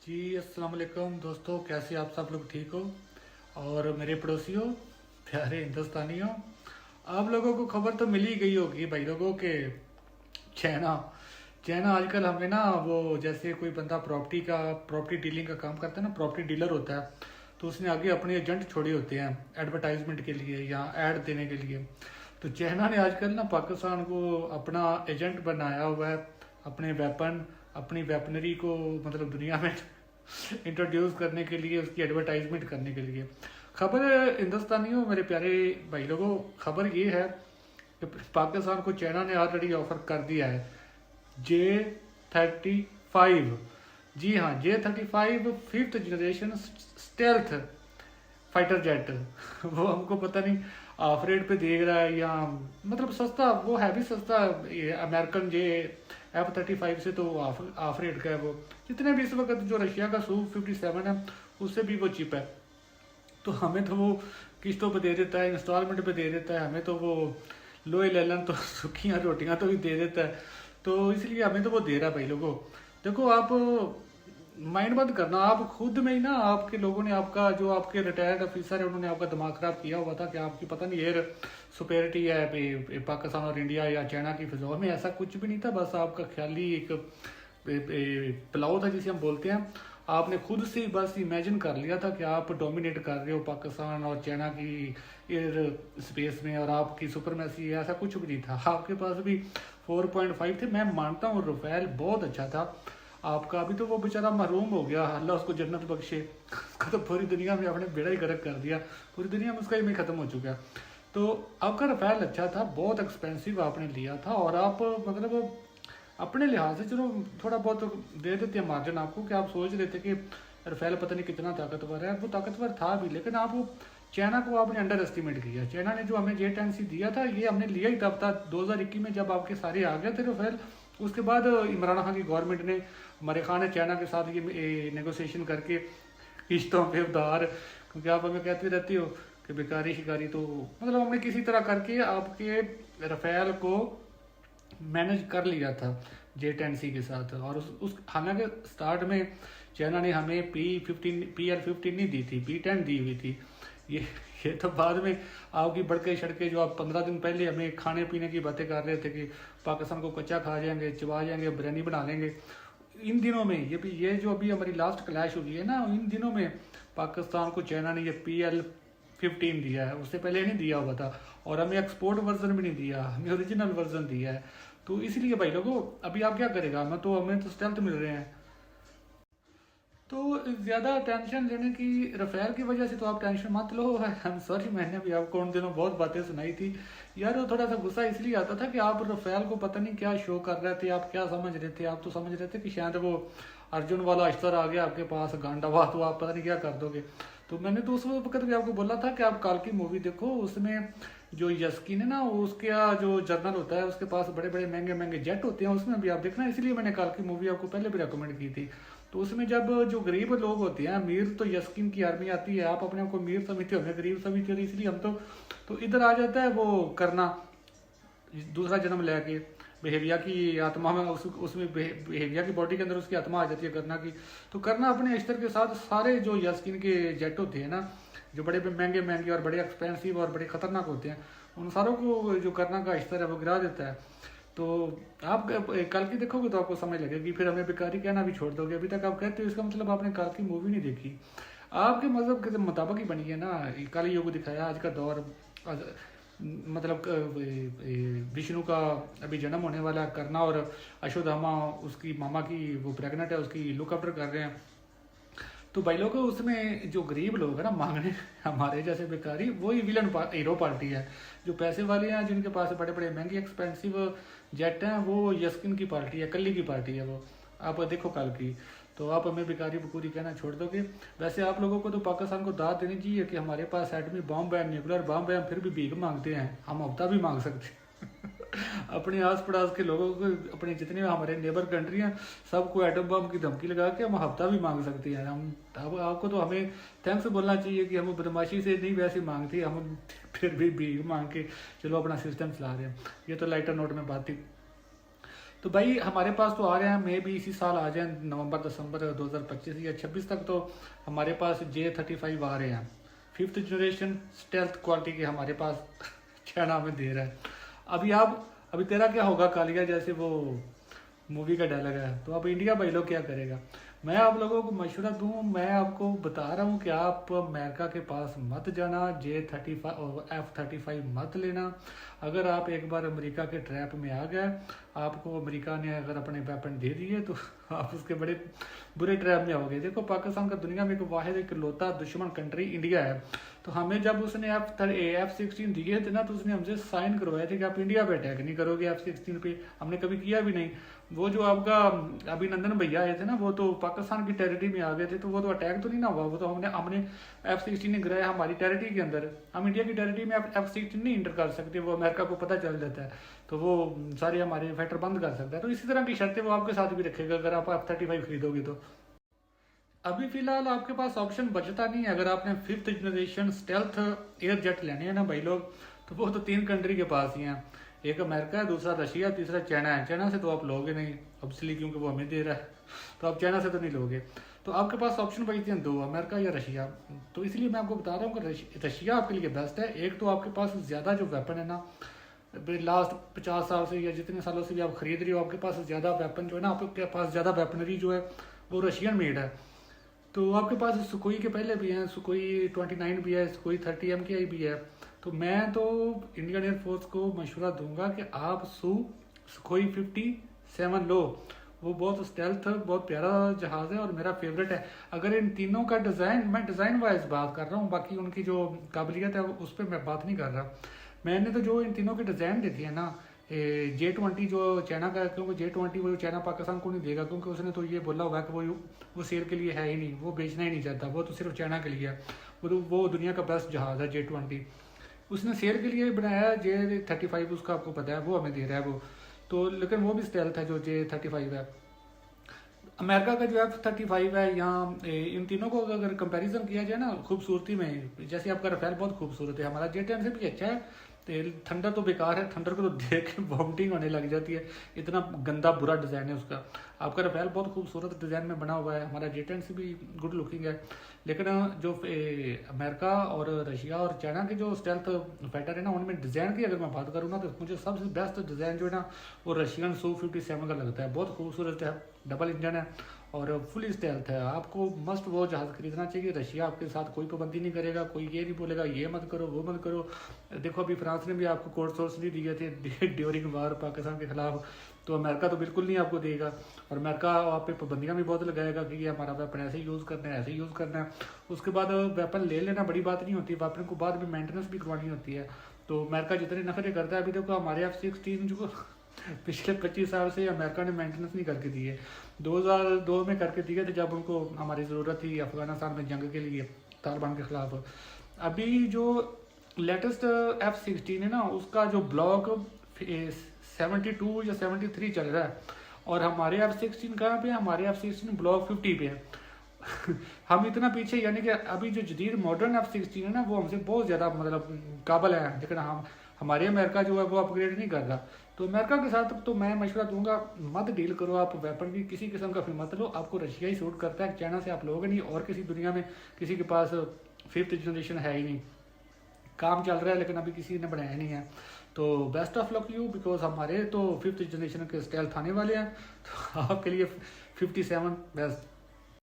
जी अस्सलाम वालेकुम दोस्तों, कैसे आप सब लोग ठीक हो। और मेरे पड़ोसियों, प्यारे हिंदुस्तानियों, आप लोगों को खबर तो मिल ही गई होगी भाई लोगों के। चाइना चाइना आजकल हमें ना, वो जैसे कोई बंदा प्रॉपर्टी डीलिंग का काम करता है ना, प्रॉपर्टी डीलर होता है, तो उसने आगे अपने एजेंट छोड़े होते हैं एडवर्टाइजमेंट के लिए या ऐड देने के लिए। तो चाइना ने आजकल ना पाकिस्तान को अपना एजेंट बनाया हुआ है, अपने वेपन अपनी वेपनरी को मतलब दुनिया में इंट्रोड्यूस करने के लिए, उसकी एडवर्टाइजमेंट करने के लिए। खबर हिंदुस्तानियों, मेरे प्यारे भाई लोगों, खबर ये है कि पाकिस्तान को चाइना ने ऑलरेडी ऑफर कर दिया है J-35। जी हाँ, J-35 fifth generation stealth fighter jet. वो हमको पता नहीं ऑफ रेट पे दे रहा है या मतलब सस्ता, वो है भी सस्ता। ये अमेरिकन F-35 से तो ऑफ रेट का है वो। जितने भी इस वक्त जो रशिया का Su-57 है, उससे भी वो चिप है। तो हमें तो वो किस्तों पे दे देता है, इंस्टॉलमेंट पे दे देता है, हमें तो वो लोहे लेलन तो सूखियाँ रोटियाँ तो भी दे देता है। तो इसलिए हमें तो वो दे रहा है भाई लोगों। देखो आप माइंड बंद करना, आप खुद में ही ना, आपके लोगों ने, आपका जो आपके रिटायर्ड ऑफिसर है, उन्होंने आपका दिमाग खराब किया हुआ था कि आपकी पता नहीं एयर सुपेरिटी है पाकिस्तान और इंडिया या चाइना की फिजाओं में। ऐसा कुछ भी नहीं था, बस आपका ख्याली एक पुलाव था जिसे हम बोलते हैं। आपने खुद से ही बस इमेजिन कर लिया था कि आप डोमिनेट कर रहे हो पाकिस्तान और चाइना की एयर स्पेस में, और आपकी सुपरमेसी है। ऐसा कुछ भी नहीं था, आपके पास भी 4.5 थे। मैं मानता हूँ रफेल बहुत अच्छा था आपका। अभी तो वो बेचारा महरूम हो गया, अल्लाह उसको जन्नत बख्शे। उसका तो पूरी दुनिया में आपने बेड़ा ही गर्क कर दिया, पूरी दुनिया में उसका इमेज खत्म हो चुका है। तो आपका रफेल अच्छा था, बहुत एक्सपेंसिव आपने लिया था, और आप मतलब अपने लिहाज से चलो थोड़ा बहुत दे देते हैं मार्जिन आपको, कि आप सोच रहे थे कि रफेल पता नहीं कितना ताकतवर है। वो ताकतवर था भी, लेकिन आप चाइना को आपने अंडर एस्टिमेट किया। चाइना ने जो हमें J-10C दिया था, ये हमने लिया ही तब था 2021 में, जब आपके सारे आ गए थे रफेल। उसके बाद इमरान खान की गवर्नमेंट ने, हमारे खान ने चाइना के साथ ये नेगोशिएशन करके किश्तों पे उधार, क्योंकि आप हमें कहते रहती हो कि बेकारी शिकारी, तो मतलब हमने किसी तरह करके आपके रफेल को मैनेज कर लिया था J-10C के साथ। और उस हालांकि स्टार्ट में चाइना ने हमें PL-15 नहीं दी थी, P-10 दी हुई थी। ये तो बाद में आपकी बड़के सड़के, जो आप 15 दिन पहले हमें खाने पीने की बातें कर रहे थे कि पाकिस्तान को कच्चा खा जाएंगे, चबा जाएंगे, बिरयानी बना लेंगे। इन दिनों में ये जो अभी हमारी लास्ट क्लैश हुई है ना, इन दिनों में पाकिस्तान को चाइना ने ये PL-15 दिया है, उससे पहले नहीं दिया हुआ था। और हमें एक्सपोर्ट वर्जन भी नहीं दिया, हमें ओरिजिनल वर्जन दिया है। तो इसलिए भाई लोगों, अभी आप क्या करेगा, हमें तो स्टेल्थ मिल रहे हैं। तो ज़्यादा टेंशन लेने की, रफेल की वजह से तो आप टेंशन मत लो। आई एम सॉरी, मैंने भी आपको उन दिनों बहुत बातें सुनाई थी यार। वो थोड़ा सा गुस्सा इसलिए आता था कि आप रफेल को पता नहीं क्या शो कर रहे थे, आप क्या समझ रहे थे। आप तो समझ रहे थे कि शायद वो अर्जुन वाला अश्तर आ गया आपके पास, गांडावा, तो आप पता नहीं क्या कर दोगे। तो मैंने तो उस वक्त भी आपको बोला था कि आप कल की मूवी देखो, उसमें जो यस्कीन है ना, उसका जो जर्नल होता है, उसके पास बड़े बड़े महंगे महंगे जेट होते हैं, उसमें भी आप देखना। इसलिए मैंने कल की मूवी आपको पहले भी रिकमेंड की थी। तो उसमें जब जो गरीब लोग होते हैं, अमीर तो यस्किन की आर्मी आती है, आप अपने आप को अमीर समझते हो, हमें गरीब समझते हो, इसलिए हम तो इधर आ जाता है वो करना, दूसरा जन्म लेके बिहेविया की आत्मा में, उसमें बिहेविया की बॉडी के अंदर उसकी आत्मा आ जाती है करना की। तो करना अपने अश्तर के साथ सारे जो यस्किन के जेट होते हैं ना, जो बड़े महंगे महंगे और बड़े एक्सपेंसिव और बड़े खतरनाक होते हैं, उन सारों को जो करना का अश्तर है वो गिरा देता है। तो आप कल की देखोगे तो आपको समझ लगेगी, फिर हमें बेकारी कहना भी छोड़ दोगे। अभी तक आप कहते हो, इसका मतलब आपने कल की मूवी नहीं देखी। आपके मजहब के मुताबिक ही बनी है ना, कल युग दिखाया आज का दौर। मतलब विष्णु का अभी जन्म होने वाला है, करना और अशोधामा उसकी मामा की वो प्रेग्नेंट है, उसकी लुक आफ्टर कर रहे हैं। तो भाई लोग, उसमें जो गरीब लोग है ना मांगने, हमारे जैसे बेकारी, वही विलन हीरो पार्टी है। जो पैसे वाले हैं, जिनके पास बड़े बड़े महंगे एक्सपेंसिव जेट हैं, वो यस्किन की पार्टी है, कल्ली की पार्टी है वो। आप देखो कल की, तो आप हमें बेकारी बकूरी कहना छोड़ दोगे। वैसे आप लोगों को तो पाकिस्तान को दाद देनी चाहिए कि हमारे पास एटमी बॉम्ब है, न्यूक्लियर बॉम्ब है, हम फिर भी भीख मांगते हैं, हम हफ्ता भी मांग सकते हैं। अपने आस पड़ोस के लोगों को, अपने जितने हमारे नेबर कंट्री हैं, सबको एटम बम की धमकी लगा के हम हफ्ता भी मांग सकते हैं। हम अब आपको तो हमें थैंक्स बोलना चाहिए कि हम बदमाशी से नहीं वैसे मांगते, हम फिर भी भीख मांग के चलो अपना सिस्टम चला रहे हैं। ये तो लाइटर नोट में बात थी। तो भाई हमारे पास तो आ रहे हैं, मे भी इसी साल आ जाए, नवंबर दिसंबर 2025 या 26 तक तो हमारे पास J35 आ रहे हैं, 5th जनरेशन स्टेल्थ क्वालिटी के हमारे पास चाइना में दे रहा है। अभी तेरा क्या होगा कालिया, जैसे वो मूवी का डायलॉग है, तो अब इंडिया भाई लोग क्या करेगा। मैं आप लोगों को मशवरा दूं, मैं आपको बता रहा हूँ कि आप अमेरिका के पास मत जाना, J35 और F35 मत लेना। अगर आप एक बार अमेरिका के ट्रैप में आ गए, आपको अमेरिका ने अगर अपने वेपन दे दिए तो आप उसके बड़े बुरे ट्रैप में आओगे। देखो पाकिस्तान का दुनिया में एक वाहिद इकलौता दुश्मन कंट्री इंडिया है, तो हमें जब उसने F16 दिए थे ना, तो उसने हमसे साइन करवाए थे कि आप इंडिया पे अटैक नहीं करोगे F16 पे। हमने कभी किया भी नहीं। वो जो आपका अभिनंदन भैया आए थे ना, वो तो पाकिस्तान की टेरिटरी में आ गए थे, तो वो तो अटैक तो नहीं ना हुआ, वो तो हमने F16 गिराया हमारी टेरिटरी के अंदर। हम इंडिया की टेरिटरी में F16 नहीं इंटर कर सकते, वो अमेरिका को पता चल जाता है, तो वो सारे हमारे फाइटर बंद कर सकता है। तो इसी तरह की शर्तें वो आपके साथ भी रखेगा अगर आप F35 खरीदोगे तो। अभी फिलहाल आपके पास ऑप्शन बचता नहीं है। अगर आपने 5th generation stealth air jet लेने हैं ना भाई लोग, तो वो तो 3 कंट्री के पास ही हैं, एक अमेरिका है, दूसरा रशिया, तीसरा चाइना है। चाइना से तो आप लोगे नहीं ऑब्वियसली, क्योंकि वो हमें दे रहा है, तो आप चाइना से तो नहीं लोगे। तो आपके पास ऑप्शन बचते हैं 2, अमेरिका या रशिया। तो इसलिए मैं आपको बता रहा हूँ कि रशिया आपके लिए बेस्ट है। एक तो आपके पास ज़्यादा जो वेपन है ना, लास्ट 50 साल से या जितने सालों से भी आप खरीद रहे हो, आपके पास ज़्यादा वेपन जो है ना, आपके पास ज़्यादा वेपनरी जो है वो रशियन मेड है। तो आपके पास सुकोई के पहले भी हैं, सुकोई 29 भी है, सुकोई 30 MKI भी है। तो मैं तो इंडियन एयरफोर्स को मशवरा दूंगा कि आप सुकोई 57 लो। वो बहुत स्टेल्थ, बहुत प्यारा जहाज़ है और मेरा फेवरेट है। अगर इन तीनों का डिज़ाइन, मैं डिज़ाइन वाइज बात कर रहा हूँ, बाकी उनकी जो काबिलियत है उस पर मैं बात नहीं कर रहा। मैंने तो जो इन तीनों के डिज़ाइन देखे हैं ना, J20 जो चाइना का है, क्योंकि J20 वो चाइना पाकिस्तान को नहीं देगा, क्योंकि उसने तो ये बोला हुआ है कि वो सेल के लिए है ही नहीं, वो बेचना ही नहीं चाहता, वो तो सिर्फ चाइना के लिए है। वो दुनिया का बेस्ट जहाज़ है J20, उसने सेल के लिए बनाया है। J35 उसका आपको पता है, वो हमें दे रहा है वो तो, लेकिन वो भी स्टेल्थ है जो J35 है। अमेरिका का जो F35 है, यहाँ इन तीनों को अगर कंपैरिजन किया जाए ना खूबसूरती में, जैसे आपका रफेल बहुत खूबसूरत है, हमारा J10 से भी अच्छा है। तो थंडर तो बेकार है, थंडर को तो देख के वॉमिटिंग होने लग जाती है, इतना गंदा बुरा डिज़ाइन है उसका। आपका रफेल बहुत खूबसूरत डिज़ाइन में बना हुआ है, हमारा J10 से भी गुड लुकिंग है। लेकिन जो अमेरिका और रशिया और चाइना के जो स्टेल्थ फाइटर है ना, उनमें डिज़ाइन की अगर मैं बात करूँ ना, तो मुझे सबसे बेस्ट डिज़ाइन जो है ना, वो रशियन Su-57 का लगता है। बहुत खूबसूरत है, डबल इंजन है और फुली स्टेल्थ है। आपको मस्ट वो जहाज़ खरीदना चाहिए। रशिया आपके साथ कोई पाबंदी नहीं करेगा, कोई ये नहीं बोलेगा ये मत करो वो मत करो। देखो अभी फ्रांस ने भी आपको कोर्ट सोर्स नहीं दिए थे ड्यूरिंग वार पाकिस्तान के खिलाफ, तो अमेरिका तो बिल्कुल नहीं आपको देगा। और अमेरिका आप पे पाबंदियाँ भी बहुत लगाएगा कि ये हमारा वेपन ऐसे ही यूज़ करना है, ऐसे ही यूज़ करना है। उसके बाद वेपन ले लेना बड़ी बात नहीं होती, वेपन को बाद में मेंटेनेंस भी करवानी होती है। तो अमेरिका जितने नखरे करता है, अभी देखो हमारे F16 जो पिछले 25 साल से अमेरिका ने मेंटेनेंस नहीं करके दी है। 2002 में करके दिए थे, जब उनको हमारी ज़रूरत थी अफगानिस्तान में जंग के लिए तालिबान के खिलाफ। अभी जो लेटेस्ट F16 है ना, उसका जो ब्लॉक 72 या 73 चल रहा है, और हमारे F16 कहाँ पे है, हमारे F16 ब्लॉक 50 पे है। हम इतना पीछे, यानी कि अभी जो जदीद मॉडर्न F16 है ना, वो हमसे बहुत ज़्यादा मतलब काबल है, लेकिन हमारे अमेरिका जो है वो अपग्रेड नहीं कर रहा। तो अमेरिका के साथ तो मैं मशवरा दूंगा, मत डील करो आप, वेपन भी किसी किस्म का फिर मत लो। आपको रशिया ही सूट करता है, चाइना से आप लोगे नहीं, और किसी दुनिया में किसी के पास 5th जनरेशन है ही नहीं। काम चल रहा है लेकिन अभी किसी ने बनाया नहीं है। तो best of luck you, because हमारे तो 5th जनरेशन के स्टाइल आने वाले हैं, तो आपके लिए 57 बेस्ट।